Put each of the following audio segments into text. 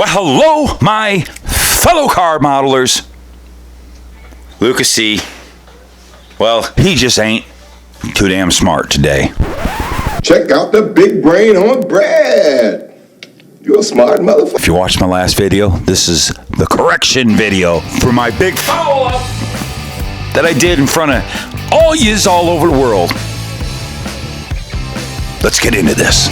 Well, hello, my fellow car modelers. Lucas C. Well, he just ain't too damn smart today. Check out the big brain on Brad. You're a smart motherfucker. If you watched my last video, this is the correction video for my big follow-up that I did in front of all yous all over the world. Let's get into this.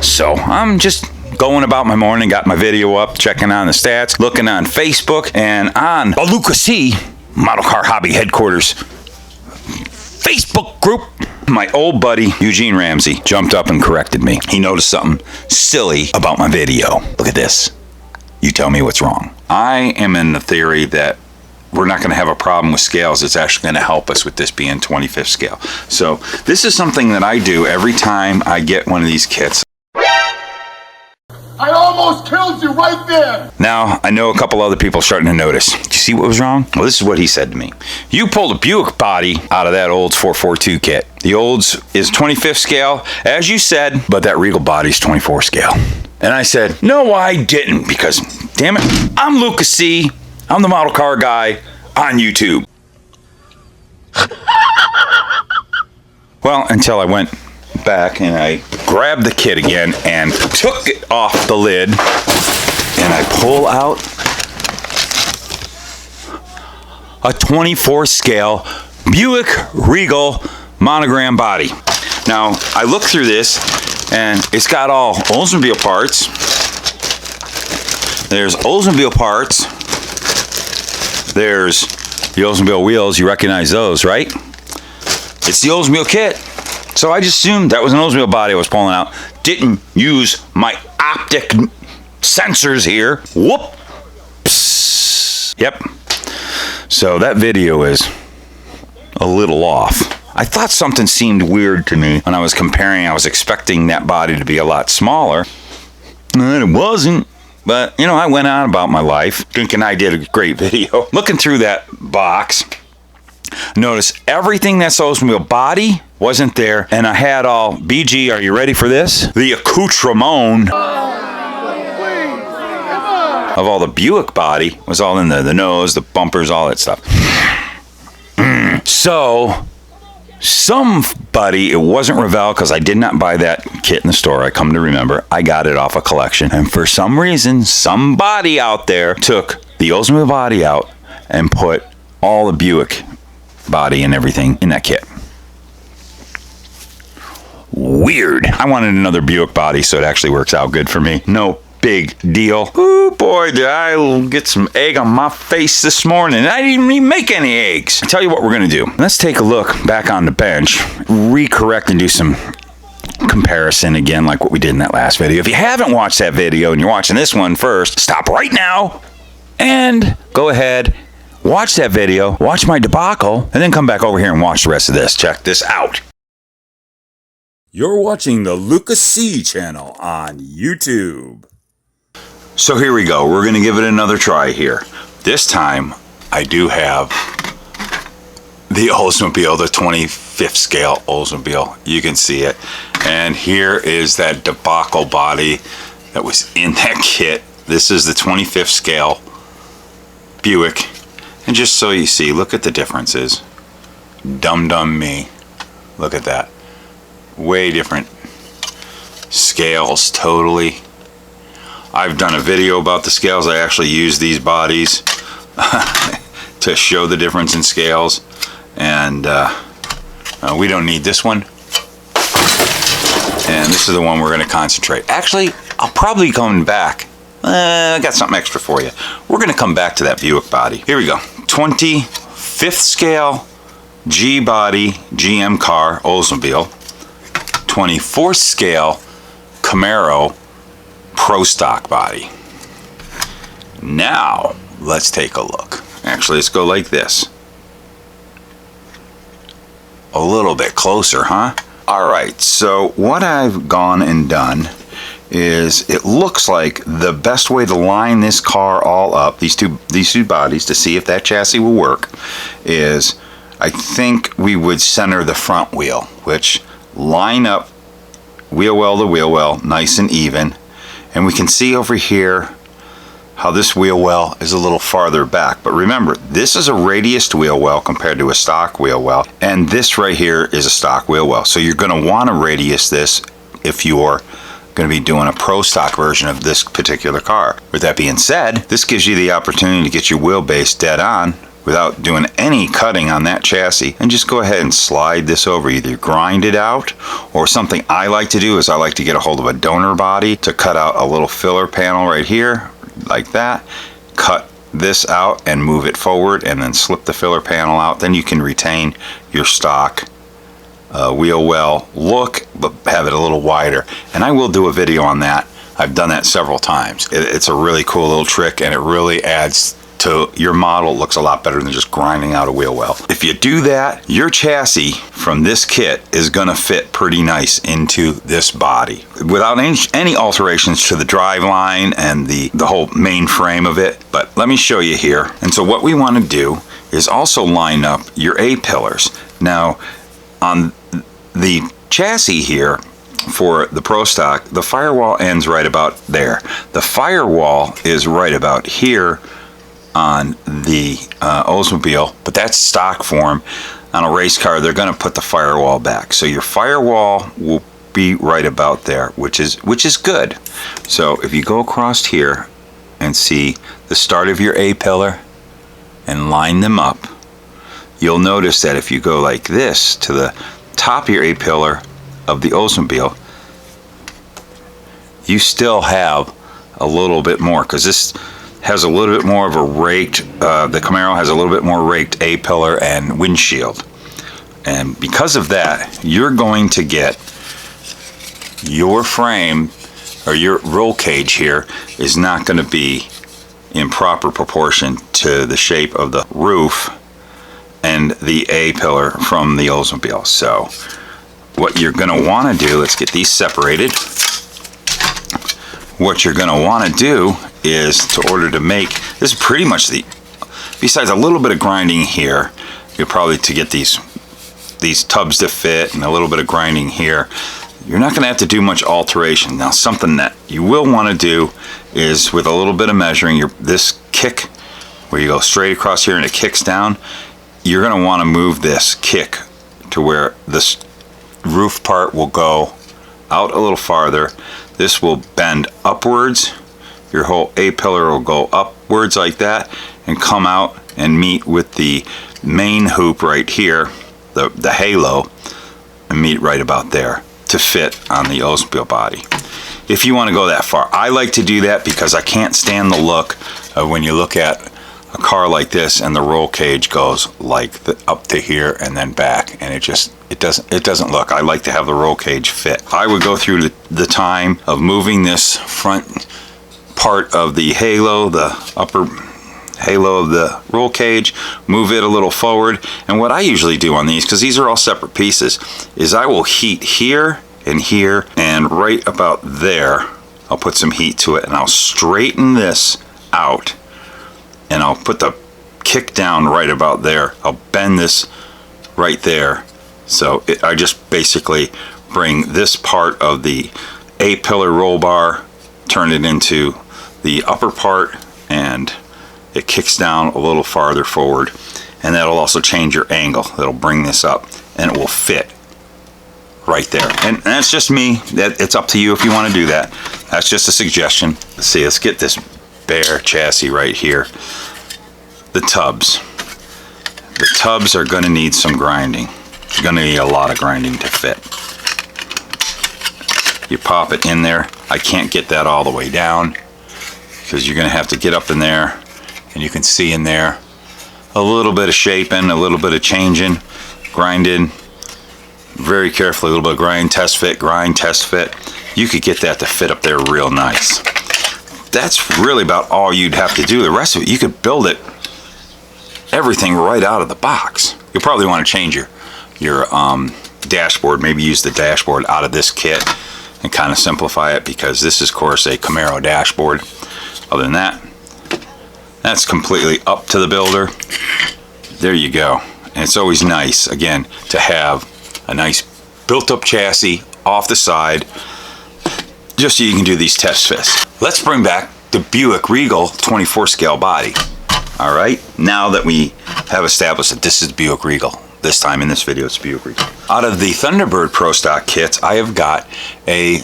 So I'm just going about my morning, got my video up, checking on the stats, looking on Facebook, and on the Lucas C Model Car Hobby Headquarters Facebook group, my old buddy Eugene Ramsey jumped up and corrected me. He noticed something silly about my video. Look at this. You tell me what's wrong. I am in the theory that we're not going to have a problem with scales. It's actually going to help us with this being 25th scale. So this is something that I do every time I get one of these kits. I almost killed you right there! Now, I know a couple other people starting to notice. Do you see what was wrong? Well, this is what he said to me. You pulled a Buick body out of that Olds 442 kit. The Olds is 25th scale, as you said, but that Regal body's 24 scale. And I said, no, I didn't, because, damn it, I'm Lucas C. I'm the model car guy on YouTube. Well, until I went back and I grabbed the kit again and took it off the lid, and I pull out a 24 scale Buick Regal Monogram body. Now I look through this and it's got all Oldsmobile parts. There's Oldsmobile parts. There's the Oldsmobile wheels. You recognize those, right? It's the Oldsmobile kit. So I just assumed that was an Oldsmobile body I was pulling out. Didn't use my optic sensors here. Whoops. Yep. So that video is a little off. I thought something seemed weird to me when I was comparing. I was expecting that body to be a lot smaller. And it wasn't. But, you know, I went on about my life. Thinking I did a great video. Looking through that box, notice everything that's Oldsmobile body wasn't there, and I had all BG. Are you ready for this? The accoutrement of all the Buick body was all in there. The nose, the bumpers, all that stuff. So somebody, it wasn't Revell, because I did not buy that kit in the store. I come to remember, I got it off a collection, and for some reason, somebody out there took the Oldsmobile body out and put all the Buick body and everything in that kit. Weird. I wanted another Buick body, so it actually works out good for me. No big deal. Ooh, boy, did I get some egg on my face this morning. I didn't even make any eggs. I tell you what we're going to do. Let's take a look back on the bench, recorrect and do some comparison again like what we did in that last video. If you haven't watched that video and you're watching this one first, stop right now and go ahead, watch that video, watch my debacle, and then come back over here and watch the rest of this. Check this out. You're watching the Lucas C channel on YouTube. So here we go. We're going to give it another try here. This time, I do have the Oldsmobile, the 25th scale Oldsmobile. You can see it. And here is that debacle body that was in that kit. This is the 25th scale Buick. And just so you see, look at the differences. Dum me. Look at that. Way different scales, totally. I've done a video about the scales. I actually use these bodies to show the difference in scales. And we don't need this one. And this is the one we're going to concentrate. Actually, I'll probably come back. I got something extra for you. We're going to come back to that Buick body. Here we go. 25th scale G body GM car Oldsmobile. 24th scale Camaro Pro Stock body. Now let's take a look. Actually, let's go like this. A little bit closer, huh? Alright, so what I've gone and done is it looks like the best way to line this car all up, these two bodies, to see if that chassis will work, is I think we would center the front wheel, which line up wheel well to wheel well, nice and even. And we can see over here how this wheel well is a little farther back. But remember, this is a radiused wheel well compared to a stock wheel well. And this right here is a stock wheel well. So you're going to want to radius this if you're going to be doing a pro stock version of this particular car. With that being said, this gives you the opportunity to get your wheelbase dead on without doing any cutting on that chassis, and just go ahead and slide this over. Either grind it out, or something I like to do is I like to get a hold of a donor body to cut out a little filler panel right here like that, cut this out and move it forward, and then slip the filler panel out. Then you can retain your stock wheel well look, but have it a little wider. And I will do a video on that. I've done that several times. It's a really cool little trick, and it really adds to your model. Looks a lot better than just grinding out a wheel well. If you do that, your chassis from this kit is going to fit pretty nice into this body without any alterations to the drive line and the whole main frame of it. But let me show you here. And so what we want to do is also line up your A-pillars. Now on the chassis here for the Pro Stock, the firewall ends right about there. The firewall is right about here on the Oldsmobile, but that's stock form. On a race car, they're going to put the firewall back, so your firewall will be right about there, which is good. So if you go across here and see the start of your A-pillar and line them up, you'll notice that if you go like this to the top of your A-pillar of the Oldsmobile, you still have a little bit more, because this has a little bit more of a raked, the Camaro has a little bit more raked A-pillar and windshield. And because of that, you're going to get your frame, or your roll cage here, is not going to be in proper proportion to the shape of the roof and the A-pillar from the Oldsmobile. So what you're going to want to do, let's get these separated. What you're going to want to do is, to order to make this, is pretty much besides a little bit of grinding here, you'll probably, to get these tubs to fit, and a little bit of grinding here, you're not going to have to do much alteration. Now, something that you will want to do is, with a little bit of measuring, this kick, where you go straight across here and it kicks down, you're going to want to move this kick to where this roof part will go out a little farther. This will bend upwards. Your whole A-pillar will go upwards like that and come out and meet with the main hoop right here, the halo, and meet right about there to fit on the Oldsmobile body. If you want to go that far, I like to do that because I can't stand the look of when you look at a car like this and the roll cage goes like up to here and then back, and it doesn't look. I like to have the roll cage fit. I would go through the time of moving this front part of the halo, the upper halo of the roll cage, move it a little forward. And what I usually do on these, because these are all separate pieces, is I will heat here and right about there. I'll put some heat to it, and I'll straighten this out, and I'll put the kick down right about there. I'll bend this right there. So I just basically bring this part of the A-pillar roll bar, turn it into the upper part, and it kicks down a little farther forward, and that'll also change your angle. That'll bring this up, and it will fit right there. And that's just me. It's up to you if you want to do that. That's just a suggestion. Let's see, let's get this bare chassis right here. The tubs. The tubs are going to need some grinding. It's going to need a lot of grinding to fit. You pop it in there. I can't get that all the way down, because you're going to have to get up in there, and you can see in there a little bit of shaping, a little bit of changing, grinding very carefully, a little bit of grind, test fit, grind, test fit. You could get that to fit up there real nice. That's really about all you'd have to do. The rest of it, you could build it, everything right out of the box. You'll probably want to change your dashboard, maybe use the dashboard out of this kit and kind of simplify it, because this is, of course, a Camaro dashboard. Other than that, that's completely up to the builder. There you go. And it's always nice, again, to have a nice built-up chassis off the side, just so you can do these test fits. Let's bring back the Buick Regal 24 scale body. All right, now that we have established that this is Buick Regal, this time in this video it's Buick Regal. Out of the Thunderbird Pro Stock kits, I have got a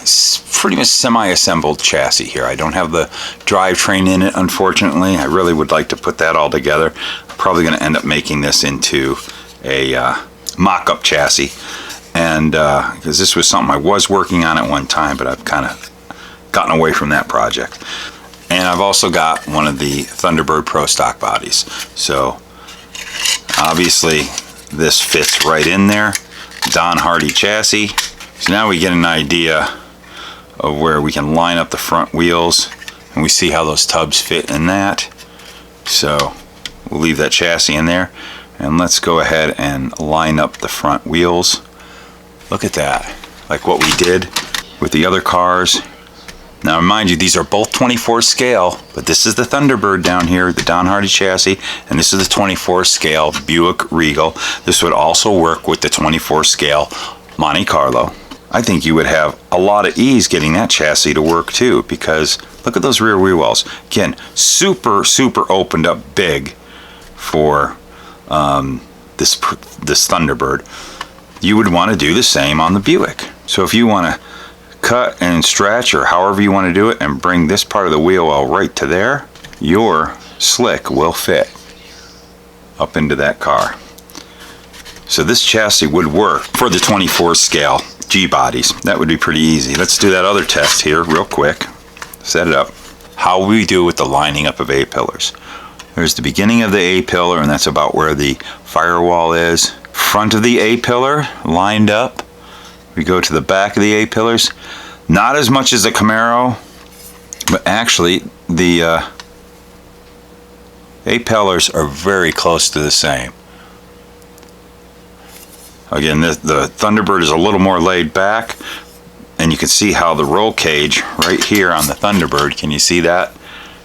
pretty much semi-assembled chassis here. I don't have the drivetrain in it, unfortunately. I really would like to put that all together. I'm probably going to end up making this into a mock-up chassis, and because this was something I was working on at one time, but I've kind of gotten away from that project. And I've also got one of the Thunderbird Pro Stock bodies. So obviously this fits right in there. Don Hardy chassis. So now we get an idea of where we can line up the front wheels, and we see how those tubs fit in that. So we'll leave that chassis in there, and let's go ahead and line up the front wheels. Look at that, like what we did with the other cars. Now mind you, these are both 24 scale, but this is the Thunderbird down here, the Don Hardy chassis, and this is the 24 scale Buick Regal. This would also work with the 24 scale Monte Carlo. I think you would have a lot of ease getting that chassis to work too, because look at those rear wheel wells. Again, super opened up big for this Thunderbird. You would want to do the same on the Buick. So if you want to cut and stretch, or however you want to do it, and bring this part of the wheel well right to there, your slick will fit up into that car. So this chassis would work for the 24 scale G bodies. That would be pretty easy. Let's do that other test here real quick. Set it up. How we do with the lining up of A-pillars. There's the beginning of the A-pillar, and that's about where the firewall is. Front of the A-pillar lined up. We go to the back of the A-pillars. Not as much as the Camaro, but actually the A-pillars are very close to the same. Again, the Thunderbird is a little more laid back, and you can see how the roll cage right here on the Thunderbird, can you see that?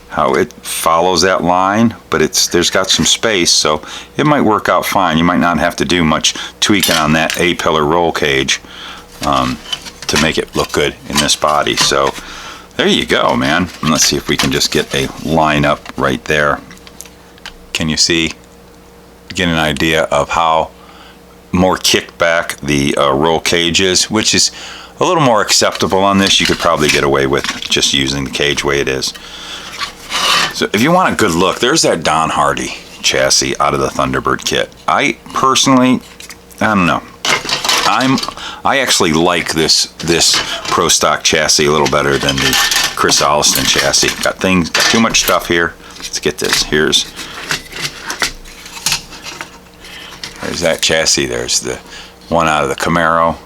How it follows that line, but there's got some space, so it might work out fine. You might not have to do much tweaking on that A-pillar roll cage to make it look good in this body. So there you go, man. And let's see if we can just get a line up right there. Can you see? Get an idea of how more kicked back the roll cage is, which is a little more acceptable on this. You could probably get away with just using the cage way it is. So if you want a good look, there's that Don Hardy chassis out of the Thunderbird kit. I personally, I don't know. I actually like this Pro Stock chassis a little better than the Chris Alliston chassis. Got too much stuff here. Let's get this. There's that chassis. There's the one out of the Camaro.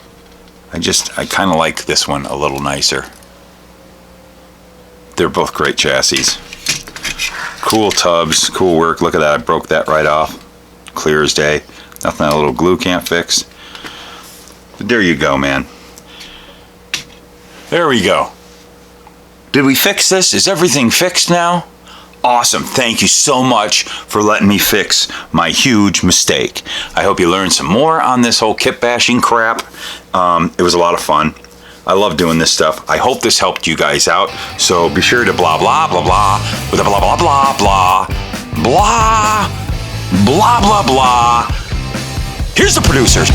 I kind of like this one a little nicer. They're both great chassis. Cool tubs, cool work. Look at that, I broke that right off. Clear as day. Nothing a little glue can't fix. But there you go, man. There we go. Did we fix this? Is everything fixed now? Awesome. Thank you so much for letting me fix my huge mistake. I hope you learned some more on this whole kit bashing crap. It was a lot of fun. I love doing this stuff. I hope this helped you guys out. So be sure to blah, blah, blah, blah, with a blah, blah, blah, blah, blah, blah, blah, blah. Here's the producers.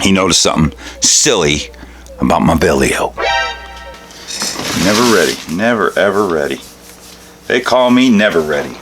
He noticed something silly about my Bellio. Never ready. Never ever ready. They call me never ready.